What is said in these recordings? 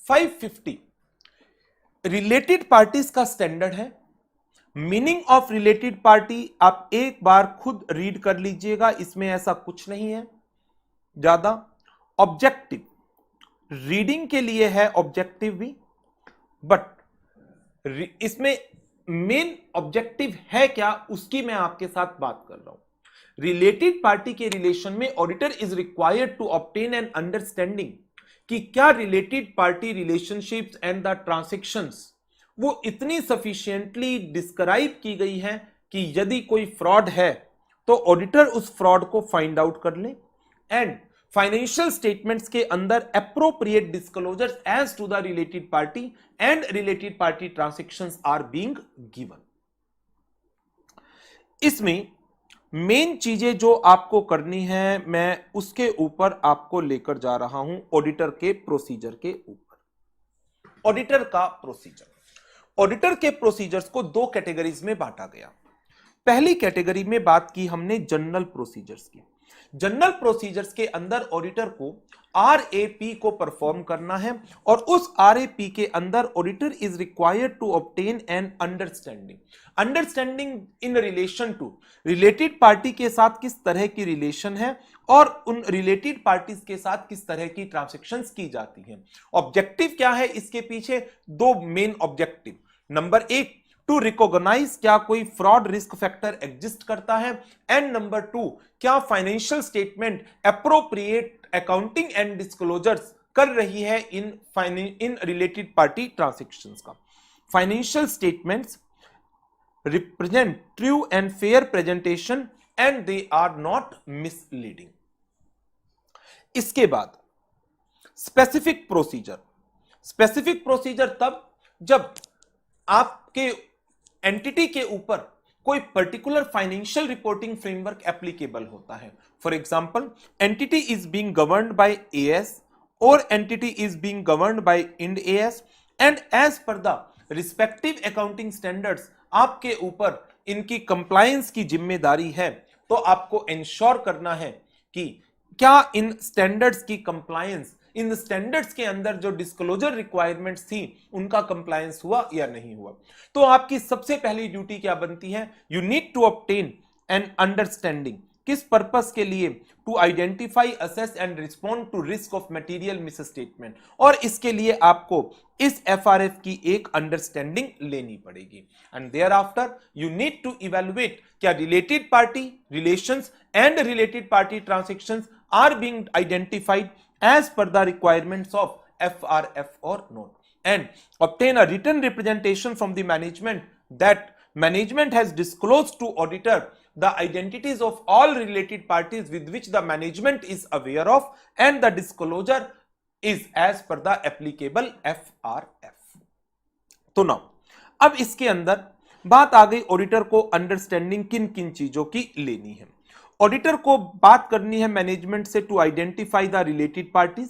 550 related parties का standard है। Meaning of related party आप एक बार खुद रीड कर लीजिएगा, इसमें ऐसा कुछ नहीं है ज्यादा। ऑब्जेक्टिव रीडिंग के लिए है, ऑब्जेक्टिव भी, बट इसमें मेन ऑब्जेक्टिव है क्या उसकी मैं आपके साथ बात कर रहा हूं। रिलेटेड पार्टी के रिलेशन में auditor is required to obtain an understanding कि क्या related party relationships and the transactions वो इतनी सफिशिएंटली डिस्क्राइब की गई है कि यदि कोई फ्रॉड है तो ऑडिटर उस फ्रॉड को फाइंड आउट कर ले। एंड फाइनेंशियल स्टेटमेंट्स के अंदर appropriate disclosures as to the related party and related party transactions are being given. इसमें मेन चीजें जो आपको करनी है मैं उसके ऊपर आपको लेकर जा रहा हूं, ऑडिटर के प्रोसीजर के ऊपर। ऑडिटर का प्रोसीजर, ऑडिटर के प्रोसीजर्स को दो कैटेगरीज में बांटा गया। पहली कैटेगरी में बात की हमने जनरल प्रोसीजर्स की। जनरल प्रोसीजर्स के अंदर ऑडिटर को आरएपी को परफॉर्म करना है और उस आरएपी के अंदर auditor is required to obtain an understanding in relation to related party के साथ किस तरह की रिलेशन है और उन रिलेटेड पार्टीज के साथ किस तरह की ट्रांजैक्शंस की जाती हैं। ऑब्जेक्टिव क्या है इसके पीछे? दो मेन ऑब्जेक्टिव। नंबर एक, टू रिकॉग्नाइज क्या कोई फ्रॉड रिस्क फैक्टर एग्जिस्ट करता है, एंड नंबर टू, क्या financial statement appropriate accounting and disclosures कर रही है इन रिलेटेड पार्टी ट्रांजैक्शंस का। Financial statements represent true and fair presentation and they are not misleading. इसके बाद स्पेसिफिक प्रोसीजर। स्पेसिफिक प्रोसीजर तब जब आपके एंटिटी के ऊपर कोई particular financial reporting framework applicable होता है। For example, entity is being governed by AS और entity is being governed by Ind AS and as per the respective accounting standards आपके ऊपर इनकी कंप्लायंस की जिम्मेदारी है। तो आपको इंश्योर करना है कि क्या इन स्टैंडर्ड्स की कंप्लायंस, इन स्टैंडर्ड्स के अंदर जो डिस्क्लोजर रिक्वायरमेंट्स थी उनका कंप्लायंस हुआ या नहीं हुआ। तो आपकी सबसे पहली ड्यूटी क्या बनती है? You need to obtain an understanding. किस पर्पस के लिए? To identify, assess and respond to risk of material misstatement. और इसके लिए आपको इस एफआरएफ की एक अंडरस्टैंडिंग लेनी पड़ेगी। And thereafter you need to evaluate क्या related party relations and related party transactions are being identified as per the requirements of FRF or not, and obtain a written representation from the management that management has disclosed to auditor the identities of all related parties with which the management is aware of and the disclosure is as per the applicable FRF। तो now अब इसके अंदर बात आ गई auditor को understanding किन किन चीजों की लेनी है। ऑडिटर को बात करनी है मैनेजमेंट से to identify the related parties.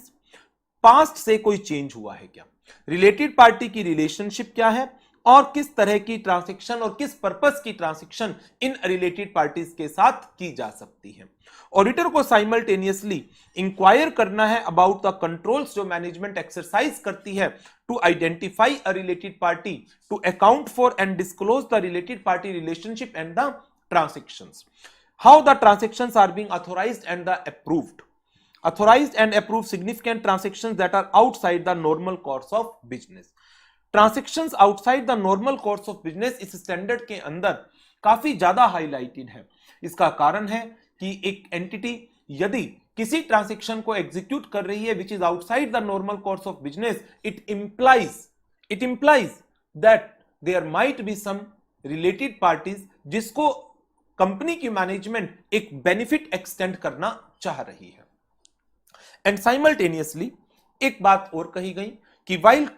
Past से कोई चेंज हुआ है क्या, रिलेटेड पार्टी की रिलेशनशिप क्या है और किस तरह की ट्रांजैक्शन और किस पर्पस की ट्रांजैक्शन इन रिलेटेड पार्टीज के साथ की जा सकती है। ऑडिटर को साइमल्टेनियसली इंक्वायर करना है अबाउट द कंट्रोल्स जो मैनेजमेंट एक्सरसाइज करती है to identify a related party, to account for and disclose the related party relationship and the transactions. How the transactions are being authorized and the approved. Authorized and approved significant transactions that are outside the normal course of business. Transactions outside the normal course of business इस standard के अंदर काफी ज्यादा highlighted है। इसका कारण है कि एक एंटिटी यदि किसी ट्रांजैक्शन को एग्जीक्यूट कर रही है which is outside the normal course of business, it implies that there might be some related parties जिसको कंपनी की मैनेजमेंट एक बेनिफिट एक्सटेंड करना चाह रही है। एंड साइमल्टेनियसली एक बात और कही गई कि while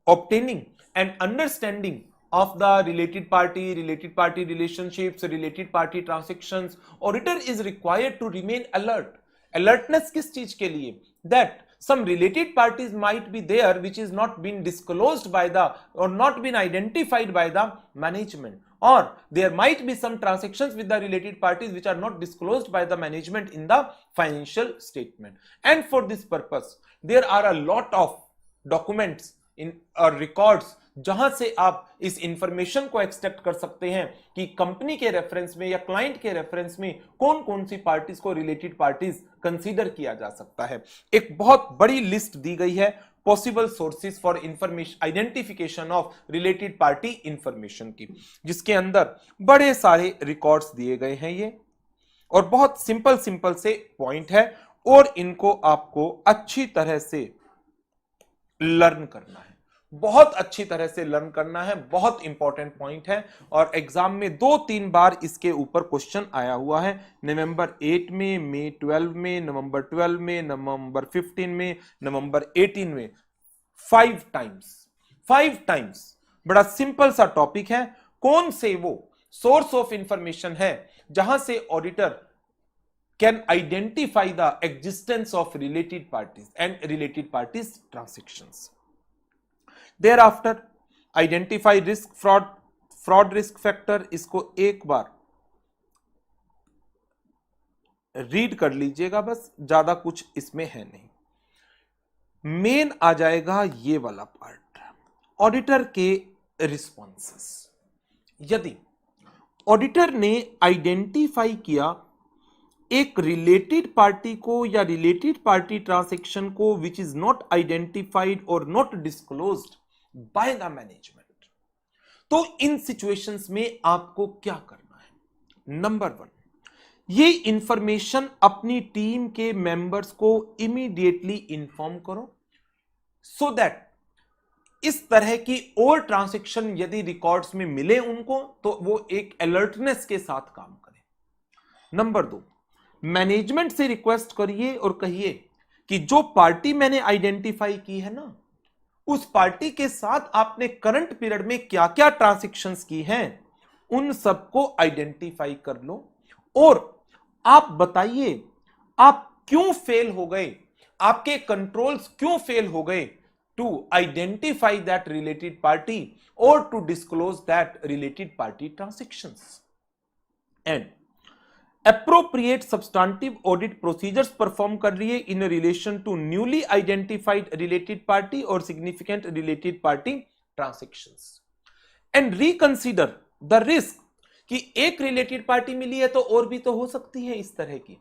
obtaining and understanding of the related party relationships, related party transactions, auditor is required to remain alert. Alertness किस चीज के लिए? That some related parties might be there which is not been disclosed by the or not been identified by the management, or there might be some transactions with the related parties which are not disclosed by the management in the financial statement. And for this purpose there are a lot of documents in और records जहां से आप इस information को extract कर सकते हैं कि कंपनी के रेफरेंस में या क्लाइंट के रेफरेंस में कौन कौन सी पार्टीज को रिलेटेड पार्टीज कंसीडर किया जा सकता है। एक बहुत बड़ी लिस्ट दी गई है possible sources for information identification of related party information की, जिसके अंदर बड़े सारे रिकॉर्ड्स दिए गए हैं ये, और बहुत सिंपल सिंपल से पॉइंट है और इनको आपको अच्छी तरह से लर्न करना है, बहुत अच्छी तरह से लर्न करना है। बहुत इंपॉर्टेंट पॉइंट है और एग्जाम में 2-3 बार इसके ऊपर क्वेश्चन आया हुआ है। नवंबर 8 में, मई 12 में, नवंबर 12 में, नवंबर 15 में, नवंबर 18 में, 5 टाइम्स। बड़ा सिंपल सा टॉपिक है। कौन से वो सोर्स ऑफ इंफॉर्मेशन है जहां से auditor can identify the existence of related parties and related parties transactions. Thereafter, identify risk, fraud risk factor. इसको एक बार रीड कर लीजिएगा, बस ज्यादा कुछ इसमें है नहीं। मेन आ जाएगा ये वाला पार्ट, ऑडिटर के रिस्पॉन्सेस। यदि ऑडिटर ने आइडेंटिफाई किया एक रिलेटेड पार्टी को या रिलेटेड पार्टी ट्रांजैक्शन को विच इज नॉट आइडेंटिफाइड और not disclosed bye the management, तो इन सिचुएशंस में आपको क्या करना है? नंबर 1, ये इंफॉर्मेशन अपनी टीम के मेंबर्स को इमीडिएटली इंफॉर्म करो, सो दैट इस तरह की और ट्रांजैक्शन यदि रिकॉर्ड्स में मिले उनको तो वो एक अलर्टनेस के साथ काम करें। नंबर 2, मैनेजमेंट से रिक्वेस्ट करिए और कहिए कि जो पार्टी मैंने आइडेंटिफाई की है ना, उस पार्टी के साथ आपने करंट पीरियड में क्या क्या ट्रांजैक्शंस की हैं उन सबको आइडेंटिफाई कर लो और आप बताइए आप क्यों फेल हो गए, आपके कंट्रोल्स क्यों फेल हो गए to identify that related party और to disclose that related party transactions. And appropriate substantive audit procedures perform कर रही है in relation to newly identified related party or significant related party transactions and reconsider the risk कि एक related party मिली है तो और भी तो हो सकती है इस तरह की।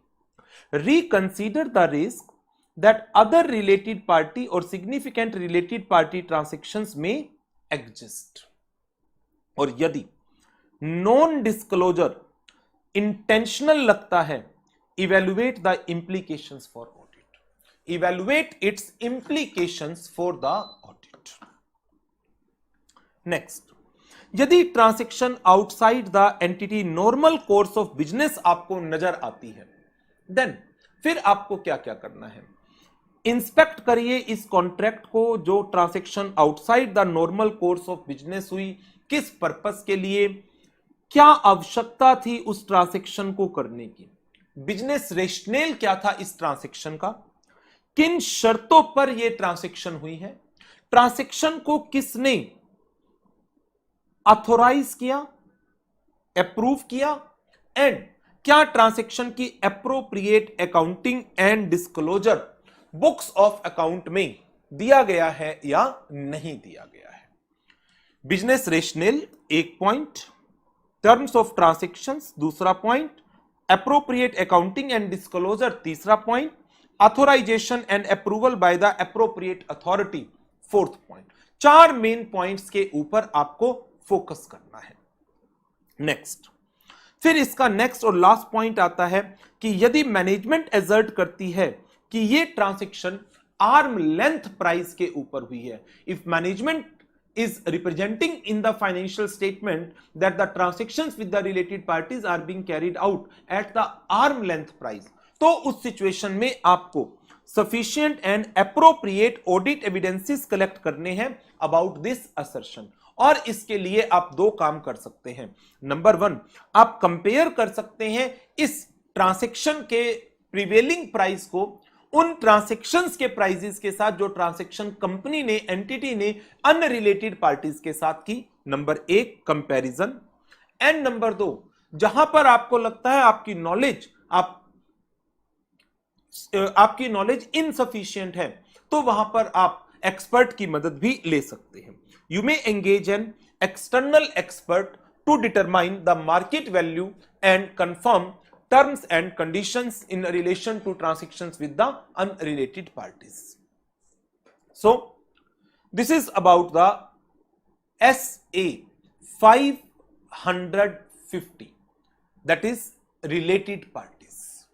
reconsider the risk that other related party or significant related party transactions may exist, और यदि non disclosure इंटेंशनल लगता है, evaluate the implications for audit, evaluate its implications for the audit. Next, यदि transaction outside the entity normal course of business आपको नजर आती है, then फिर आपको क्या क्या करना है? इंस्पेक्ट करिए इस कॉन्ट्रैक्ट को जो transaction outside the normal course of business हुई, किस पर्पस के लिए, क्या आवश्यकता थी उस ट्रांजैक्शन को करने की, बिजनेस रेशनेल क्या था इस ट्रांजैक्शन का, किन शर्तों पर यह ट्रांजैक्शन हुई है, ट्रांजैक्शन को किसने ऑथोराइज किया, अप्रूव किया, एंड क्या ट्रांजैक्शन की appropriate accounting and disclosure books of account में दिया गया है या नहीं दिया गया है। बिजनेस रेशनेल एक पॉइंट, टर्म्स ऑफ ट्रांजैक्शंस दूसरा point, appropriate accounting and disclosure तीसरा point, authorization and approval by the appropriate authority fourth point. 4 main points के ऊपर आपको फोकस करना है। नेक्स्ट, फिर इसका नेक्स्ट और लास्ट पॉइंट आता है कि यदि मैनेजमेंट एजर्ट करती है कि यह ट्रांजैक्शन आर्म लेंथ प्राइस के ऊपर हुई है, if management is representing in the financial statement that the transactions with the related parties are being carried out at the arm length price, तो उस सिचुएशन में आपको sufficient and appropriate audit evidences collect करने हैं about this assertion, और इसके लिए आप 2 काम कर सकते हैं। नंबर 1, आप कंपेयर कर सकते हैं इस ट्रांजैक्शन के प्रिवेलिंग प्राइस को उन ट्रांजैक्शंस के प्राइसेस के साथ जो ट्रांजैक्शन कंपनी ने, एंटिटी ने अनरिलेटेड पार्टीज के साथ की। नंबर 1 कंपैरिजन, एंड नंबर 2 जहां पर आपको लगता है आपकी नॉलेज इनसफिशिएंट है तो वहां पर आप एक्सपर्ट की मदद भी ले सकते हैं। You may engage an external expert to determine the market value and confirm terms and conditions in relation to transactions with the unrelated parties. So this is about the SA 550, that is related parties.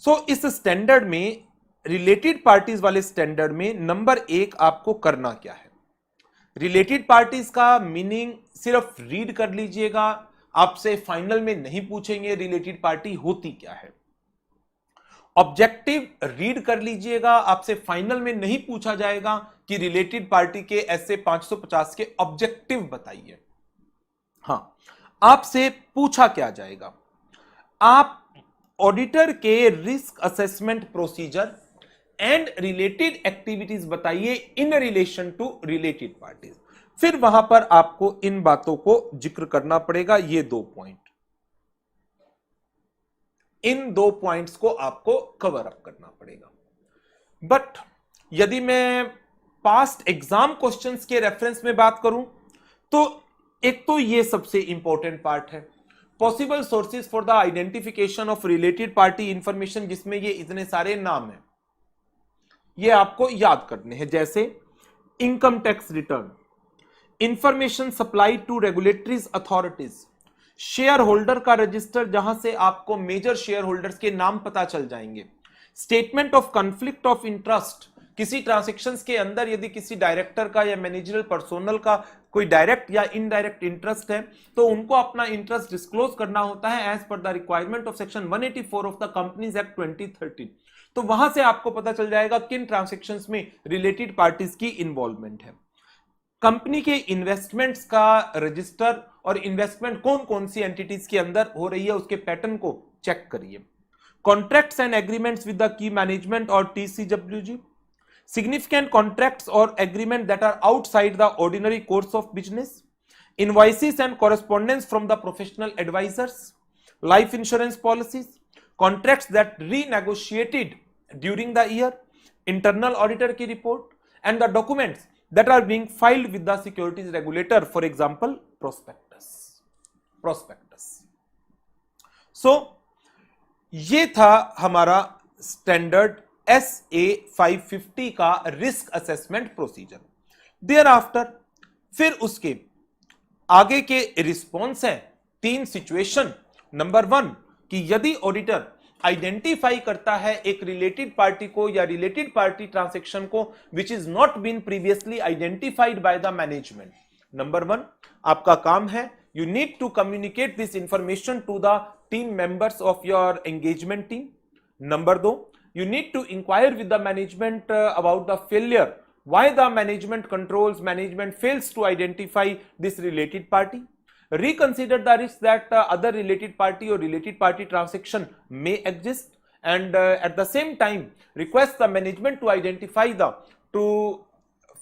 So इस standard में, related parties वाले standard में number 1 आपको करना क्या है, related parties का meaning सिर्फ रीड कर लीजिएगा, आपसे फाइनल में नहीं पूछेंगे रिलेटेड पार्टी होती क्या है। ऑब्जेक्टिव रीड कर लीजिएगा, आपसे फाइनल में नहीं पूछा जाएगा कि रिलेटेड पार्टी के ऐसे 550 के ऑब्जेक्टिव बताइए। हां, आपसे पूछा क्या जाएगा, आप ऑडिटर के risk assessment procedure and related activities बताइए in relation to related parties. फिर वहां पर आपको इन बातों को जिक्र करना पड़ेगा, ये 2 पॉइंट, इन 2 पॉइंट्स को आपको कवर अप करना पड़ेगा। बट यदि मैं पास्ट एग्जाम क्वेश्चंस के रेफरेंस में बात करूं तो एक तो ये सबसे इंपॉर्टेंट पार्ट है, possible sources for the identification of related party information, जिसमें ये इतने सारे नाम हैं, ये आपको याद करने हैं, जैसे income tax return, information supply to regulatories authorities, shareholder का रजिस्टर जहां से आपको मेजर शेयर होल्डर्स के नाम पता चल जाएंगे, statement of conflict of interest, किसी ट्रांजैक्शंस के अंदर यदि किसी डायरेक्टर का या मैनेजरल पर्सोनल का कोई डायरेक्ट या इनडायरेक्ट इंटरेस्ट है तो उनको अपना इंटरेस्ट डिस्क्लोज करना होता है as per the requirement of section 184 of the companies act 2013। तो वहां से आपको पता चल जाएगा किन ट्रांजैक्शंस में रिलेटेड पार्टीज की इन्वॉल्वमेंट है। कंपनी के इन्वेस्टमेंट्स का रजिस्टर और इन्वेस्टमेंट कौन कौन सी एंटिटीज के अंदर हो रही है उसके पैटर्न को चेक करिए। Contracts and agreements with the key management और TCWG, significant contracts or agreement that are outside the ordinary course of business, invoices and correspondence from the professional advisors, life insurance policies, contracts that renegotiated during the year, internal auditor की report, and the documents that are being filed with the securities regulator, for example prospectus. So ये था हमारा standard SA 550 का risk assessment procedure. Thereafter फिर उसके आगे के response हैं 3 सिचुएशन। नंबर 1 कि यदि ऑडिटर आइडेंटिफाई करता है एक रिलेटेड पार्टी को या रिलेटेड पार्टी ट्रांजैक्शन को which is not been previously identified by the management. Number 1 आपका काम है, you need to communicate this information to the team members of your engagement team. Number 2, you need to inquire with the management about the failure, why the management fails to identify this related party, reconsider the risk that other related party or related party transaction may exist, and at the same time request the management to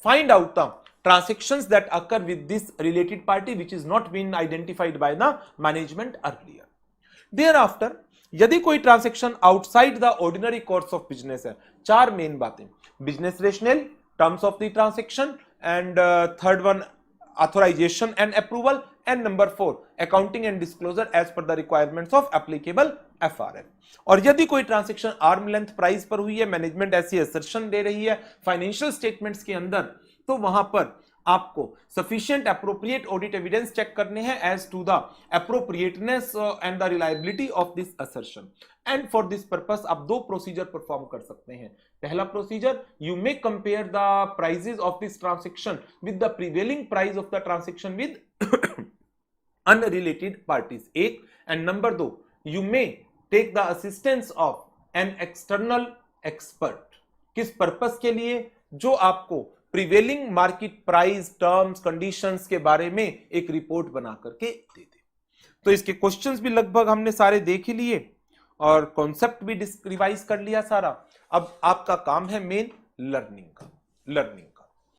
find out the transactions that occur with this related party which is not been identified by the management earlier. Thereafter यदि कोई transaction outside the ordinary course of business है, 4 main बातें, business rational, terms of the transaction, and third one authorisation and approval, and number 4 accounting and disclosure as per the requirements of applicable FRF। और यदि कोई transaction arm length price पर हुई है, management ऐसी assertion दे रही है फाइनेंशियल स्टेटमेंट्स के अंदर, तो वहां पर आपको sufficient appropriate audit evidence check करने हैं as to the appropriateness and the reliability of this assertion. And for this purpose आप 2 प्रोसीजर परफॉर्म कर सकते हैं। पहला procedure, you may compare the prices of this transaction with the prevailing price of the transaction with unrelated parties, 1। And number 2, you may take the assistance of an external expert. किस purpose के लिए? जो आपको prevailing market price, terms, conditions के बारे में एक report बना करके दे दे। तो इसके क्वेश्चंस भी लगभग हमने सारे देख ही लिए और कॉन्सेप्ट भी रिवाइज कर लिया सारा। अब आपका काम है मेन लर्निंग का।